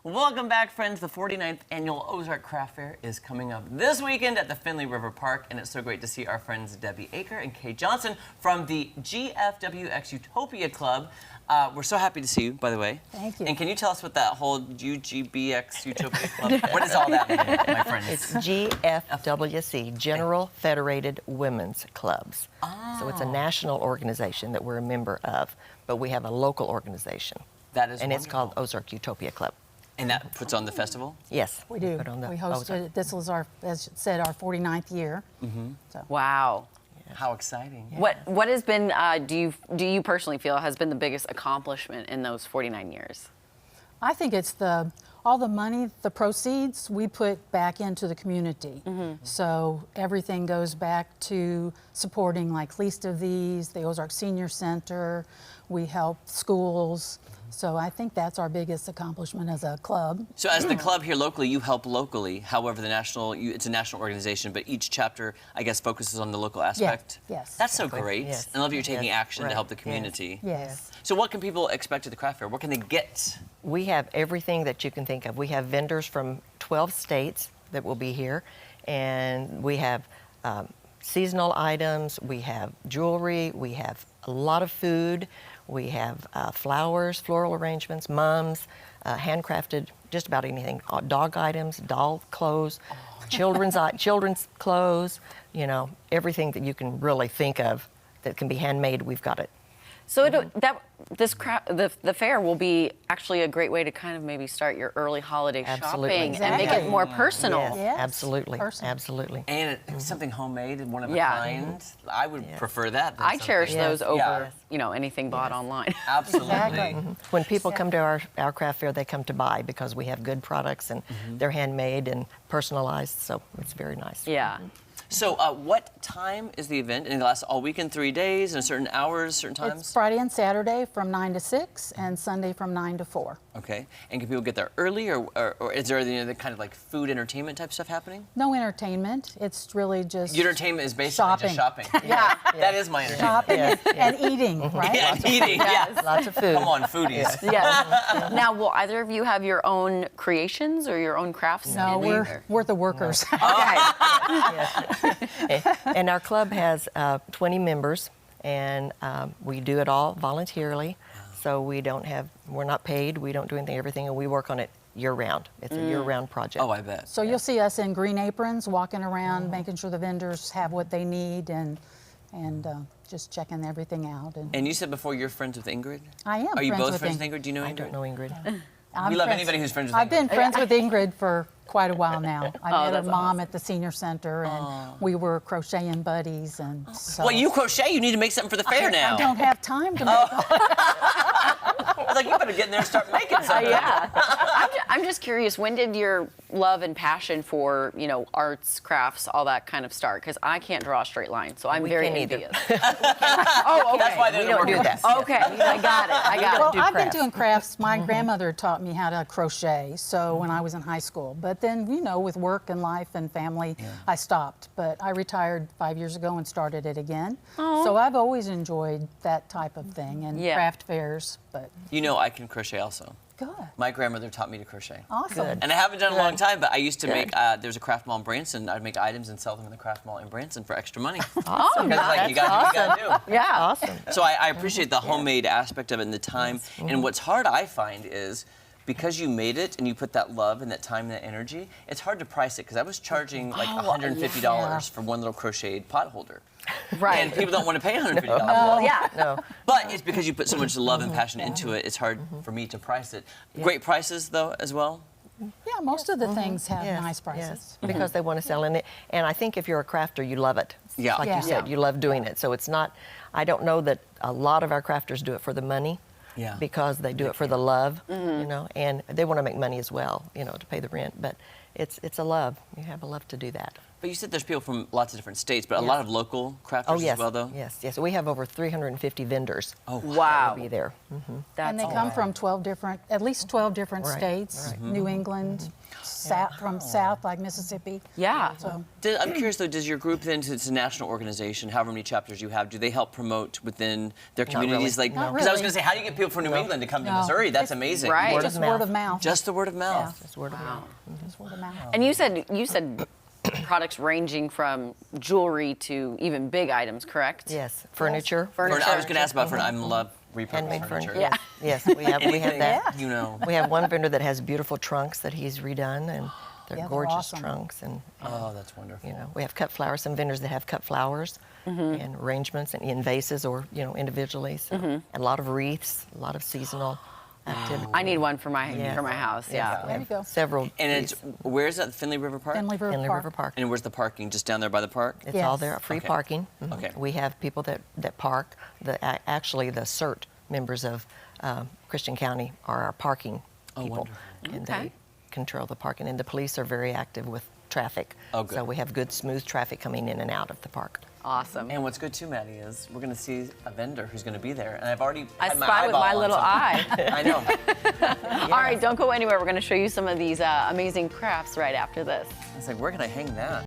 Welcome back, friends. The 49th annual Ozark Craft Fair is coming up this weekend at the Finley River Park, and it's so great to see our friends Debbie Aker and Kay Johnson from the GFWX Utopia Club. We're so happy to see you, by the way. Thank you. And can you tell us what that whole UGBX Utopia Club, what does all that mean, my friends? It's GFWC, General Federated Women's Clubs. Oh. So it's a national organization that we're a member of, but we have a local organization. That is And wonderful. it's called Ozark Utopia Club. And that puts on the festival? Yes. We do. Put on the We hosted Ozark. it. This was our, as it said, our 49th year. So. Wow. How exciting. What has been, do you personally feel has been the biggest accomplishment in those 49 years? I think it's all the money, the proceeds we put back into the community. So everything goes back to supporting like Least of These, the Ozark Senior Center. We help schools. So I think that's our biggest accomplishment as a club. So as the club here locally, you help locally. However, it's a national organization, but each chapter, I guess, focuses on the local aspect. Yes. That's so great. Yes. And I love that you're taking Yes. action to Right. help the community. Yes. So what can people expect at the craft fair? What can they get? We have everything that you can think of. We have vendors from 12 states that will be here, and we have seasonal items, we have jewelry, we have a lot of food, we have flowers, floral arrangements, mums, handcrafted, just about anything, dog items, doll clothes, children's clothes, you know, everything that you can really think of that can be handmade, we've got it. So the fair will be actually a great way to kind of maybe start your early holiday Absolutely. shopping and make it more personal. Yes, Yes. absolutely, Personal. absolutely. And something homemade and one of a Yeah. kind. I would prefer that. Than I cherish something- those over, Yeah. you know, anything bought online. Absolutely. Exactly. When people come to our craft fair, they come to buy because we have good products and they're handmade and personalized, so it's very nice. Yeah. So what time is the event? And it lasts all weekend, 3 days, and certain hours, certain times? It's Friday and Saturday from 9 to 6 and Sunday from 9 to 4. Okay. And can people get there early, or is there any other kind of like food entertainment type stuff happening? No entertainment. It's really just Your entertainment is basically just shopping. Yeah. That is my entertainment. shopping Yeah, yeah. and eating, right? Yeah, and eating. Yes. Lots of food. Come on, foodies. Yes. Now, will either of you have your own creations or your own crafts? No, we're the workers. Okay. And our club has 20 members, and we do it all voluntarily. So we're not paid, we don't do anything, everything, and we work on it year-round. It's a year-round project. Oh, I bet. So you'll see us in green aprons, walking around, making sure the vendors have what they need, and just checking everything out. And you said before you're friends with Ingrid? I am. Are you friends both with friends with Ingrid? Do you know Ingrid? I don't know Ingrid. We love anybody who's friends with I've Ingrid. been friends with Ingrid for quite a while now. I met her that's mom at the senior center, and we were crocheting buddies. And so Well, you crochet. You need to make something for the fair now. I don't have time to make I was like, you better get in there and start making something. Yeah. I'm just curious, when did your love and passion for, you know, arts, crafts, all that kind of start? Because I can't draw a straight line, so I'm very can't either. envious. Oh, okay. That's why they're We the don't do workers. that. Okay, I got it. Well, do I've been crafts. doing crafts. My grandmother taught me how to crochet, so when I was in high school. But then, you know, with work and life and family, I stopped. But I retired 5 years ago and started it again. So I've always enjoyed that type of thing and Yeah. craft fairs. But You know I can crochet also. good, My grandmother taught me to crochet. awesome. Good. And I haven't done it in a long time, but I used to make, there's a craft mall in Branson. I'd make items and sell them in the craft mall in Branson for extra money. Awesome. Because like, you gotta do. Yeah. Awesome. So I appreciate the homemade aspect of it and the time. And what's hard, I find, is because you made it and you put that love and that time and that energy, it's hard to price it. Because I was charging like $150 for one little crocheted pot holder. Right. And people don't want to pay $150. Well, yeah. No. But it's because you put so much love and passion into it, it's hard for me to price it. Great prices, though, as well. Yeah, most of the things have Yes, nice prices. yes, because they want to sell in it. And I think if you're a crafter, you love it. Yeah. Like Yeah. you said, you love doing it. So it's not, I don't know that a lot of our crafters do it for the money. Yeah. Because they do it for the love, you know, and they want to make money as well, you know, to pay the rent. But it's a love. You have a love to do that. But you said there's people from lots of different states, but a Yes. lot of local crafters Yes, as well, though? yes. We have over 350 vendors. Oh, Wow. Be there. That's And they all. come from 12 different, at least 12 different Right, states, right. New England, from south like Mississippi. Yeah. So I'm curious, though, does your group then, it's a national organization, however many chapters you have, do they help promote within their Not really. communities? Like, Not because I was really. going to say, how do you get people from New England to come to No. Missouri? That's It's- amazing. Right. Word just of word mouth. of mouth. Just the word of mouth. Just word of mouth. Just word of mouth. And you said products ranging from jewelry to even big items, correct? Yes, furniture. Furniture. I was going to ask about furniture. I love repurposed Handmade furniture. furniture. Yeah. Yes, we have Anything, that. you know. We have one vendor that has beautiful trunks that he's redone, and they're Yeah, they're gorgeous awesome. trunks. And Oh, that's wonderful. you know, we have cut flowers. Some vendors that have cut flowers and arrangements and in vases or individually. So, and a lot of wreaths, a lot of seasonal activity. I need one for my Yeah. house. Yes, Yeah. we There have you go. Several. And it's, where's that, Finley River Park? Finley River Finley Park. River Park. And where's the parking? Just down there by the park? It's all Yes. there, free Okay. parking. Mhm. Okay. We have people that park. Actually, the CERT members of Christian County are our parking Oh, people. wonderful. And Okay. they control the parking. And the police are very active with traffic. Oh, good. So we have good, smooth traffic coming in and out of the park. Awesome. And what's good too, Maddie, is we're going to see a vendor who's going to be there. And I've already I had my spy with eyeball my on little something. eye. I know. All right, don't go anywhere. We're going to show you some of these amazing crafts right after this. It's like, where can I hang that?